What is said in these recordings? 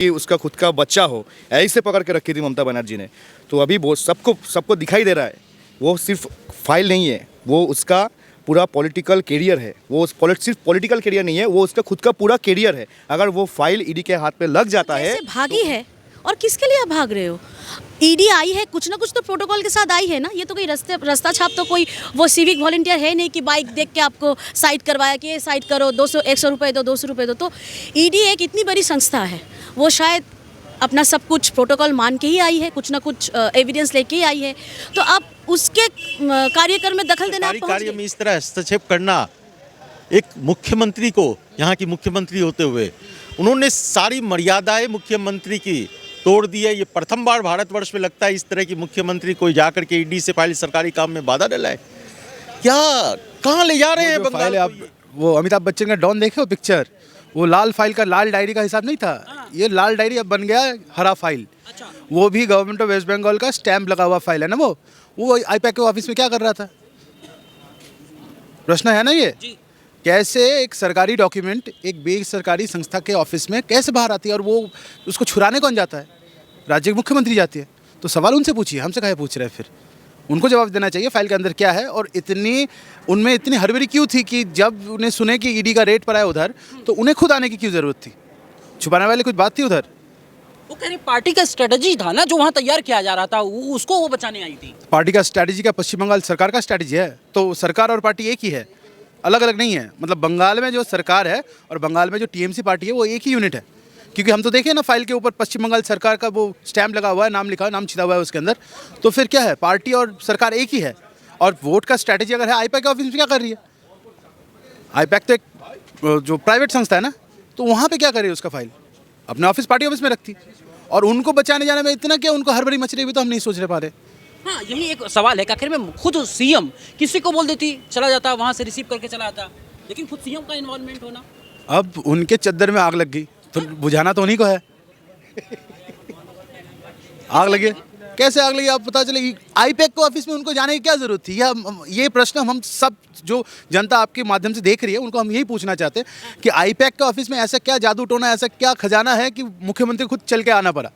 कि उसका खुद का बच्चा हो, ऐसे पकड़ के रखी थी ममता बनर्जी ने। तो अभी वो सबको दिखाई दे रहा है, वो सिर्फ फाइल नहीं है, वो उसका पूरा पॉलिटिकल कैरियर है। वो सिर्फ पॉलिटिकल कैरियर नहीं है, वो उसका खुद का पूरा कैरियर है। अगर वो फाइल ईडी के हाथ पे लग जाता है, भागी है और किसके लिए आप भाग रहे हो? ईडी आई है, कुछ ना कुछ तो प्रोटोकॉल के साथ आई है ना। ये तो कोई रास्ता छाप तो कोई वो सिविक वॉलंटियर है नहीं कि बाइक देख के आपको साइड करवाया कि ये साइड करो, 100 रुपये दो, 200 रुपये दो। तो ईडी एक इतनी बड़ी संस्था है, वो शायद अपना सब कुछ प्रोटोकॉल मान के ही आई है, कुछ ना कुछ एविडेंस लेके ही आई है। तो आप उसके कार्यक्रम में दखल देना, कार्य में इस तरह हस्तक्षेप करना, एक मुख्यमंत्री को, यहाँ की मुख्यमंत्री होते हुए उन्होंने सारी मर्यादाएं मुख्यमंत्री की तोड़ दी है। ये प्रथम बार भारतवर्ष में लगता है इस तरह की मुख्यमंत्री कोई जाकर के ईडी से फाइल सरकारी काम में बाधा डलाए। क्या कहाँ ले जा रहे हैं बंगाल आप वो अमिताभ बच्चन का डॉन देखे हो पिक्चर, वो लाल फाइल का, लाल डायरी का हिसाब नहीं था। ये लाल डायरी अब बन गया हरा फाइल। वो भी गवर्नमेंट ऑफ वेस्ट बंगाल का स्टैंप लगा हुआ फाइल है ना। वो आईपैक के ऑफिस में क्या कर रहा था? प्रश्न है ना ये। कैसे एक सरकारी डॉक्यूमेंट एक बेसरकारी संस्था के ऑफिस में कैसे बाहर आती है, और वो उसको छुड़ाने कौन जाता है? राज्य की मुख्यमंत्री जाती है। तो सवाल उनसे पूछिए, हमसे काहे पूछ रहे हैं? फिर उनको जवाब देना चाहिए फाइल के अंदर क्या है। और उनमें इतनी हड़बड़ी क्यों थी कि जब उन्हें सुने कि ईडी का रेड पर आया उधर, तो उन्हें खुद आने की क्यों जरूरत थी? छुपाने वाली कुछ बात थी उधर? वो कह रही पार्टी का स्ट्रेटजी था ना जो वहाँ तैयार किया जा रहा था, उसको वो बचाने आई थी। पार्टी का स्ट्रैटेजी का पश्चिम बंगाल सरकार का स्ट्रैटेजी है। तो सरकार और पार्टी एक ही है, अलग अलग नहीं है। मतलब बंगाल में जो सरकार है और बंगाल में जो टीएमसी पार्टी है वो एक ही यूनिट है। क्योंकि हम तो देखें ना, फाइल के ऊपर पश्चिम बंगाल सरकार का वो स्टैंप लगा हुआ है, नाम लिखा हुआ है, नाम छिपा हुआ है उसके अंदर। तो फिर क्या है, पार्टी और सरकार एक ही है। और वोट का स्ट्रैटेजी अगर है, आईपैक के ऑफिस में क्या कर रही है? आईपैक तो एक जो प्राइवेट संस्था है ना, तो वहाँ पे क्या कर रही है? उसका फाइल अपने ऑफिस, पार्टी ऑफिस में रखती। और उनको बचाने जाने में इतना क्या उनको हड़बड़ी मच रही हुई, तो हम नहीं सोच रहे पा रहे। हाँ, यही एक सवाल है कि आखिर में खुद सीएम किसी को बोल देती, चला जाता वहाँ से रिसीव करके चला आता, लेकिन खुद सीएम का इन्वॉल्वमेंट होना। अब उनके चद्दर में आग लग गई तो बुझाना तो उन्हीं को है। आग लगे, कैसे आग लगी आप पता चलेगी? आईपैक के ऑफिस में उनको जाने की क्या जरूरत थी? ये प्रश्न हम सब जो जनता आपके माध्यम से देख रही है उनको हम यही पूछना चाहते हैं कि आईपैक के ऑफिस में ऐसा क्या जादू टोना, ऐसा क्या खजाना है कि मुख्यमंत्री खुद चल के आना पड़ा?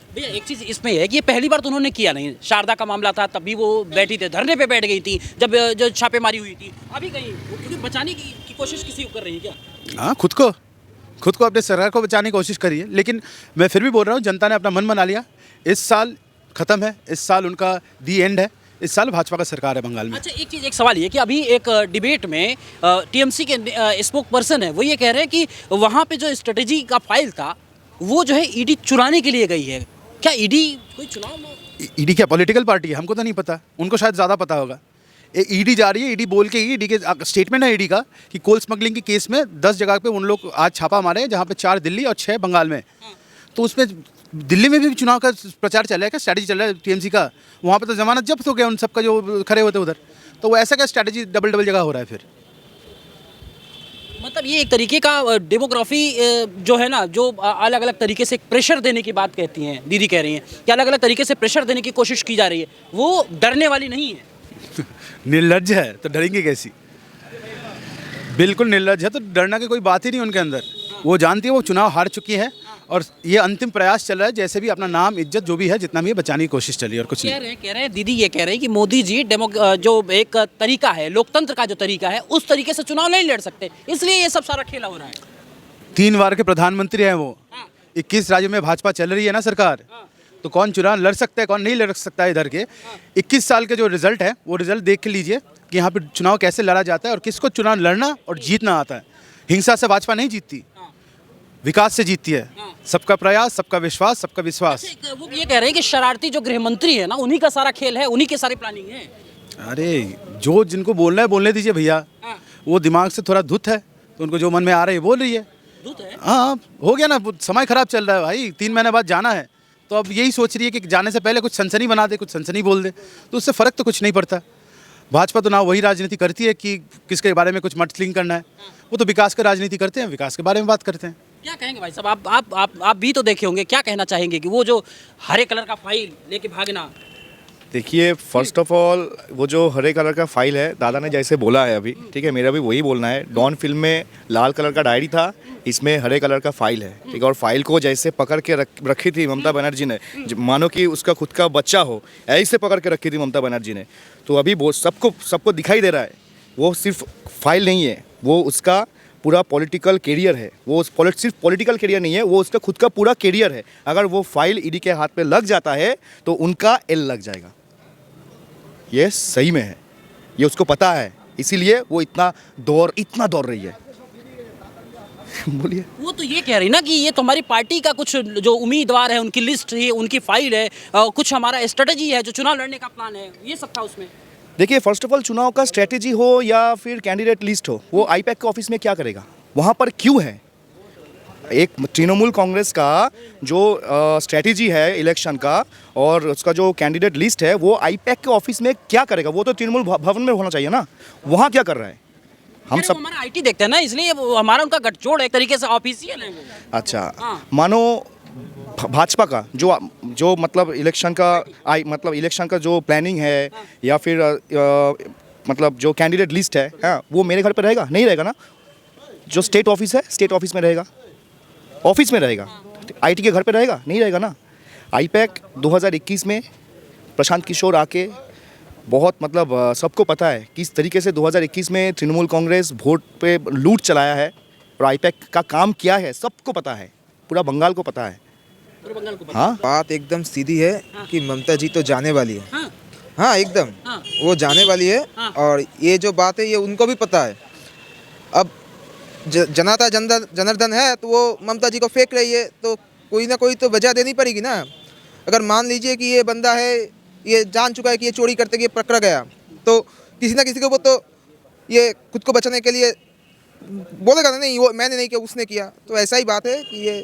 भैया एक चीज़ इसमें है कि ये पहली बार तो उन्होंने किया नहीं। शारदा का मामला था, तभी वो बैठी थे, धरने पे बैठ गई थी जब जो छापेमारी हुई थी। अभी कहीं क्योंकि बचाने की कोशिश किसी को कर रही है क्या? हाँ, खुद को अपने सरकार को बचाने की कोशिश करी है। लेकिन मैं फिर भी बोल रहा हूँ, जनता ने अपना मन बना लिया। इस साल ख़त्म है, इस साल उनका दी एंड है। इस साल भाजपा का सरकार है बंगाल में। अच्छा, एक सवाल ये कि अभी एक डिबेट में टीएमसी के स्पोक पर्सन है, वो ये कह रहे हैं कि वहाँ पे जो स्ट्रेटेजी का फाइल था वो जो है ईडी चुराने के लिए गई है। क्या ईडी कोई चुनाव में? ईडी क्या पॉलिटिकल पार्टी है? हमको तो नहीं पता, उनको शायद ज़्यादा पता होगा। ईडी जा रही है, ईडी बोल के ही, ईडी के स्टेटमेंट है ईडी का कि कोल स्मगलिंग के केस में 10 जगह पे उन लोग आज छापा मारे, जहाँ पे 4 दिल्ली और 6 बंगाल में। तो उसमें दिल्ली में भी चुनाव का प्रचार चल रहा है, क्या स्ट्रैटेजी चल रहा है टीएमसी का? वहाँ पे तो जमानत जब्त हो गया उन सबका जो खड़े होते उधर। तो वो ऐसा क्या स्ट्रैटेजी डबल जगह हो रहा है फिर? मतलब ये एक तरीके का डेमोग्राफी जो है ना, जो अलग अलग तरीके से प्रेशर देने की बात कहती हैं, दीदी कह रही हैं कि अलग अलग तरीके से प्रेशर देने की कोशिश की जा रही है, वो डरने वाली नहीं है। निर्लज्ज है तो डरेंगे कैसी? बिल्कुल निर्लज्ज है, तो डरना की कोई बात ही नहीं उनके अंदर। वो जानती है वो चुनाव हार चुकी है और ये अंतिम प्रयास चल रहा है, जैसे भी अपना नाम इज्जत जो भी है जितना भी है बचाने की कोशिश चली है और कुछ नहीं। कह रहे हैं दीदी, ये कह रहे हैं कि मोदी जी जो एक तरीका है, लोकतंत्र का जो तरीका है, उस तरीके से चुनाव नहीं लड़ सकते, इसलिए ये सब सारा खेला हो रहा है। 3 बार के प्रधानमंत्री हैं वो। 21 राज्यों में भाजपा चल रही है ना सरकार, तो कौन चुनाव लड़ सकता है, कौन नहीं लड़ सकता है? इधर के 21 साल के जो रिजल्ट है वो रिजल्ट देख के लीजिए कि यहाँ पे चुनाव कैसे लड़ा जाता है और किसको चुनाव लड़ना और जीतना आता है। हिंसा से भाजपा नहीं जीतती, विकास से जीतती है। सबका प्रयास, सबका विश्वास, सबका विश्वास। वो ये कह रहे हैं कि शरारती जो गृह मंत्री है ना, उन्हीं का सारा खेल है, उन्हीं की सारी प्लानिंग है। अरे जो जिनको बोलना है बोलने दीजिए भैया। वो दिमाग से थोड़ा धुत है, तो उनको जो मन में आ रहा है बोल रही है। हाँ, हो गया ना, समय खराब चल रहा है भाई, 3 महीने बाद जाना है, तो अब यही सोच रही है कि जाने से पहले कुछ सनसनी बना दे, कुछ सनसनी बोल दे, तो उससे फ़र्क तो कुछ नहीं पड़ता। भाजपा तो ना वही राजनीति करती है कि किसके बारे में कुछ मटस्लिंग करना है, वो तो विकास का राजनीति करते हैं, विकास के बारे में बात करते हैं। क्या कहेंगे भाई साहब, आप भी तो देखे होंगे, क्या कहना चाहेंगे कि वो जो हरे कलर का फाइल लेके भागना? देखिए, फर्स्ट ऑफ ऑल वो जो हरे कलर का फाइल है, दादा ने जैसे बोला है अभी, ठीक है, मेरा भी वही बोलना है। डॉन फिल्म में लाल कलर का डायरी था, इसमें हरे कलर का फाइल है, ठीक है। और फाइल को जैसे पकड़ के रखी थी ममता बनर्जी ने, मानो कि उसका खुद का बच्चा हो, ऐसे पकड़ के रखी थी ममता बनर्जी ने। तो अभी वो सबको दिखाई दे रहा है, वो सिर्फ फाइल नहीं है, वो उसका पूरा पॉलिटिकल कैरियर है। वो सिर्फ पॉलिटिकल कैरियर नहीं है, वो उसका खुद का पूरा कैरियर है। अगर वो फाइल ईडी के हाथ पे लग जाता है तो उनका एल लग जाएगा। ये सही में है, ये उसको पता है, इसीलिए वो इतना दौड़ रही है। बोलिए। वो तो ये कह रही ना कि ये तो हमारी पार्टी का कुछ जो उम्मीदवार है उनकी लिस्ट है, उनकी फाइल है, कुछ हमारा स्ट्रेटजी है, जो चुनाव लड़ने का प्लान है, ये सब था उसमें। देखिए, फर्स्ट ऑफ ऑल चुनाव का स्ट्रेटेजी हो या फिर कैंडिडेट लिस्ट हो, वो आईपैक के ऑफिस में क्या करेगा, वहाँ पर क्यों है? एक तृणमूल कांग्रेस का जो स्ट्रेटेजी है इलेक्शन का और उसका जो कैंडिडेट लिस्ट है, वो आईपैक के ऑफिस में क्या करेगा? वो तो तृणमूल भवन में होना चाहिए ना, वहाँ क्या कर रहा है? हम सब हमारा आईटी देखते हैं ना, इसलिए वो हमारा उनका गठजोड़ एक तरीके से ऑफिशियल है वो। अच्छा, हाँ। मानो भाजपा का जो मतलब इलेक्शन का जो प्लानिंग है या फिर मतलब जो कैंडिडेट लिस्ट है, हाँ, वो मेरे घर पे रहेगा? नहीं रहेगा ना। जो स्टेट ऑफिस है, स्टेट ऑफिस में रहेगा, ऑफिस में रहेगा। आईटी के घर पे रहेगा? नहीं रहेगा ना। आईपैक 2021 में प्रशांत किशोर आके बहुत मतलब सबको पता है किस तरीके से 2021 में तृणमूल कांग्रेस वोट पे लूट चलाया है और आईपैक का काम क्या है सबको पता है, पूरा बंगाल को पता है। हाँ, बात एकदम सीधी है कि ममता जी तो जाने वाली है। हाँ। हाँ एकदम, हाँ। वो जाने वाली है। हाँ। और ये जो बात है ये उनको भी पता है। अब जनाता जनार्दन है तो वो ममता जी को फेंक रही है, तो कोई ना कोई तो वजह देनी पड़ेगी ना। अगर मान लीजिए कि ये बंदा है, ये जान चुका है कि ये चोरी करते ये पकड़ा गया, तो किसी ना किसी को वो तो ये खुद को बचाने के लिए बोलेगा ना, नहीं वो मैंने नहीं किया उसने किया। तो ऐसा ही बात है कि ये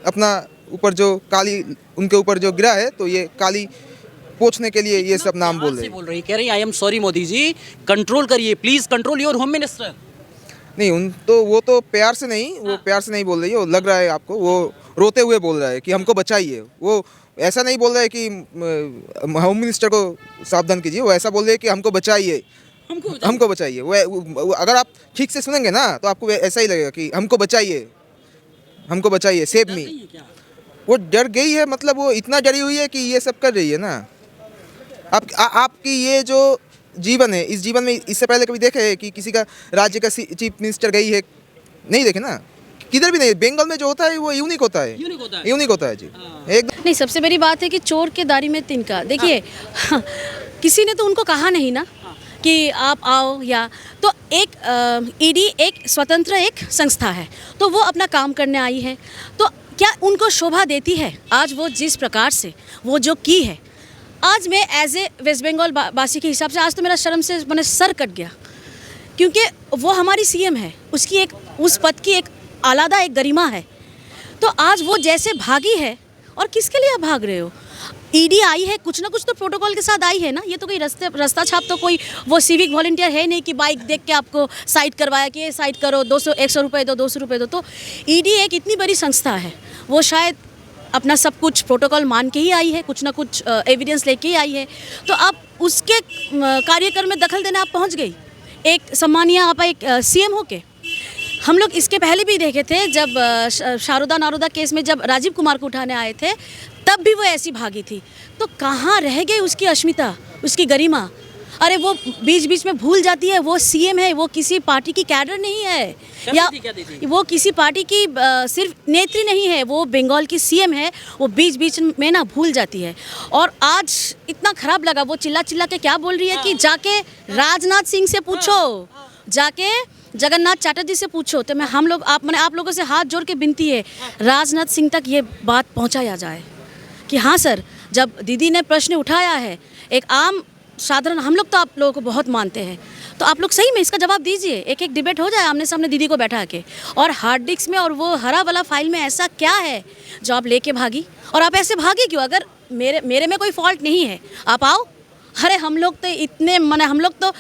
अपना ऊपर जो काली उनके ऊपर जो गिरा है, तो ये काली पोंछने के लिए ये सब नाम बोल रहे हैं। बोल रही कह रही I am sorry Modi ji, control करिए please, control your home minister. नहीं वो तो प्यार से नहीं, वो प्यार से नहीं बोल रही है, वो लग रहा है आपको, वो रोते हुए बोल रहा है कि हमको बचाइए। वो ऐसा नहीं बोल रहा है कि होम मिनिस्टर को सावधान कीजिए, वो ऐसा बोल रहे हैं कि हमको बचाइए, हमको बचाइए। वो अगर आप ठीक से सुनेंगे ना तो आपको ऐसा ही लगेगा कि हमको बचाइए, हमको बचाइए, सेव मी। वो डर गई है, मतलब वो इतना डरी हुई है कि ये सब कर रही है ना। आपकी ये जो जीवन है, इस जीवन में इससे पहले कभी देखे है कि किसी का राज्य का चीफ मिनिस्टर गई है? नहीं देखे ना, किधर भी नहीं। बंगाल में जो होता है वो यूनिक होता है, यूनिक होता है जी एकदम। नहीं, सबसे बड़ी बात है कि चोर के दारी में तिनका। देखिए, किसी ने तो उनको कहा नहीं ना कि आप आओ, या तो एक ईडी एक स्वतंत्र एक संस्था है, तो वो अपना काम करने आई है। तो क्या उनको शोभा देती है आज वो जिस प्रकार से वो जो की है? आज मैं एज ए वेस्ट बंगाल वासी के हिसाब से आज तो मेरा शर्म से मैंने सर कट गया, क्योंकि वो हमारी सीएम है, उसकी एक उस पद की एक आलादा एक गरिमा है। तो आज वो जैसे भागी है, और किसके लिए आप भाग रहे हो? ईडी आई है, कुछ ना कुछ तो प्रोटोकॉल के साथ आई है ना। ये तो कोई रास्ता छाप तो कोई वो सिविक वॉलंटियर है नहीं कि बाइक देख के आपको साइड करवाया कि ये साइड करो, 100 रुपये दो, 200 रुपये दो। तो ईडी एक इतनी बड़ी संस्था है, वो शायद अपना सब कुछ प्रोटोकॉल मान के ही आई है, कुछ ना कुछ एविडेंस लेके ही आई है। तो आप उसके कार्यक्रम में दखल देने आप पहुंच गई, एक सम्मानीय आप एक सीएम होके। हम लोग इसके पहले भी देखे थे, जब शारदा नारोदा केस में जब राजीव कुमार को उठाने आए थे, तब भी वो ऐसी भागी थी। तो कहाँ रह गई उसकी अस्मिता, उसकी गरिमा? अरे वो बीच बीच में भूल जाती है, वो सीएम है, वो किसी पार्टी की कैडर नहीं है, या वो किसी पार्टी की सिर्फ नेत्री नहीं है, वो बंगाल की सीएम है। वो बीच बीच में ना भूल जाती है। और आज इतना खराब लगा, वो चिल्ला चिल्ला के क्या बोल रही है कि जाके राजनाथ सिंह से पूछो, जाके जगन्नाथ चैटर्जी से पूछो। तो मैं आप लोगों से हाथ जोड़ के विनती है, राजनाथ सिंह तक ये बात पहुंचाया जाए कि हाँ सर, जब दीदी ने प्रश्न उठाया है, एक आम साधारण, हम लोग तो आप लोगों को बहुत मानते हैं, तो आप लोग सही में इसका जवाब दीजिए। एक डिबेट हो जाए आमने सामने दीदी को बैठा के, और हार्ड डिस्क में और वो हरा वाला फाइल में ऐसा क्या है जो आप लेके भागी? और आप ऐसे भागी क्यों? अगर मेरे में कोई फॉल्ट नहीं है, आप आओ। अरे हम लोग तो इतने हम लोग तो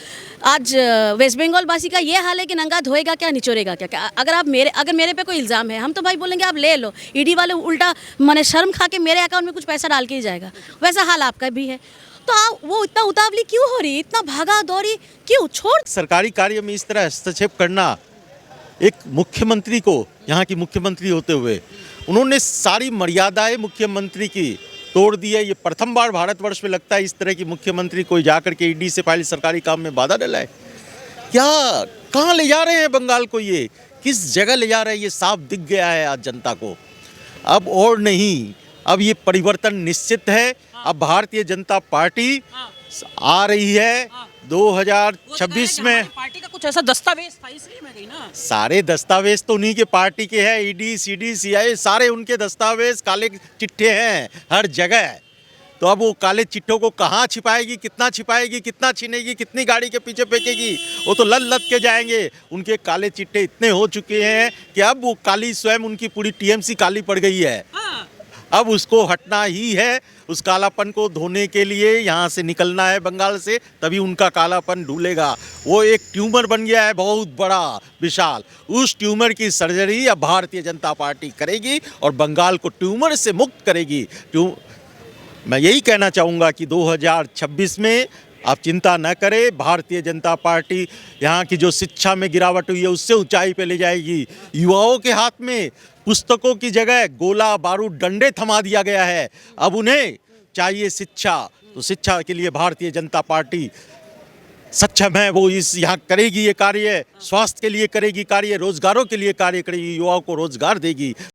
आज वेस्ट बंगाल वासी का ये हाल है कि नंगा धोएगा क्या, निचोड़ेगा क्या? अगर मेरे पे कोई इल्ज़ाम है, हम तो भाई बोलेंगे आप ले लो। ईडी वाले उल्टा शर्म खा के मेरे अकाउंट में कुछ पैसा डाल के ही जाएगा। वैसा हाल आपका भी है। तो आप वो इतना उतावली क्यों हो रही है, इतना भागा दौड़ी क्यों, छोड़। सरकारी कार्य में इस तरह हस्तक्षेप करना, एक मुख्यमंत्री को, यहाँ की मुख्यमंत्री होते हुए उन्होंने सारी मर्यादाएं मुख्यमंत्री की तोड़ दी है। ये प्रथम बार भारतवर्ष में लगता है इस तरह की मुख्यमंत्री कोई जाकर के ईडी से फाइल सरकारी काम में बाधा डलाए। क्या, कहाँ ले जा रहे हैं बंगाल को, ये किस जगह ले जा रहे हैं, ये साफ दिख गया है आज जनता को। अब और नहीं, अब ये परिवर्तन निश्चित है। अब भारतीय जनता पार्टी आ रही है 2026 में। पार्टी का कुछ ऐसा दस्तावेज था इसलिए मैं गई ना। सारे दस्तावेज तो उन्हीं के पार्टी के हैं, ईडी सीडी सीआई सारे उनके दस्तावेज, काले चिट्ठे हैं हर जगह। तो अब वो काले चिट्ठों को कहाँ छिपाएगी, कितना छिपाएगी, कितना छीनेगी, कितनी गाड़ी के पीछे फेंकेगी, वो तो लद के जाएंगे। उनके काले चिट्ठे इतने हो चुके हैं कि अब वो काली, स्वयं उनकी पूरी टीएमसी काली पड़ गई है। अब उसको हटना ही है, उस कालापन को धोने के लिए यहाँ से निकलना है बंगाल से, तभी उनका कालापन धुलेगा। वो एक ट्यूमर बन गया है बहुत बड़ा विशाल, उस ट्यूमर की सर्जरी अब भारतीय जनता पार्टी करेगी और बंगाल को ट्यूमर से मुक्त करेगी। मैं यही कहना चाहूँगा कि 2026 में आप चिंता न करें, भारतीय जनता पार्टी यहाँ की जो शिक्षा में गिरावट हुई है उससे ऊंचाई पे ले जाएगी। युवाओं के हाथ में पुस्तकों की जगह गोला बारूद डंडे थमा दिया गया है। अब उन्हें चाहिए शिक्षा, तो शिक्षा के लिए भारतीय जनता पार्टी सक्षम है, वो इस यहाँ करेगी ये कार्य, स्वास्थ्य के लिए करेगी कार्य, रोजगारों के लिए कार्य करेगी, युवाओं को रोजगार देगी।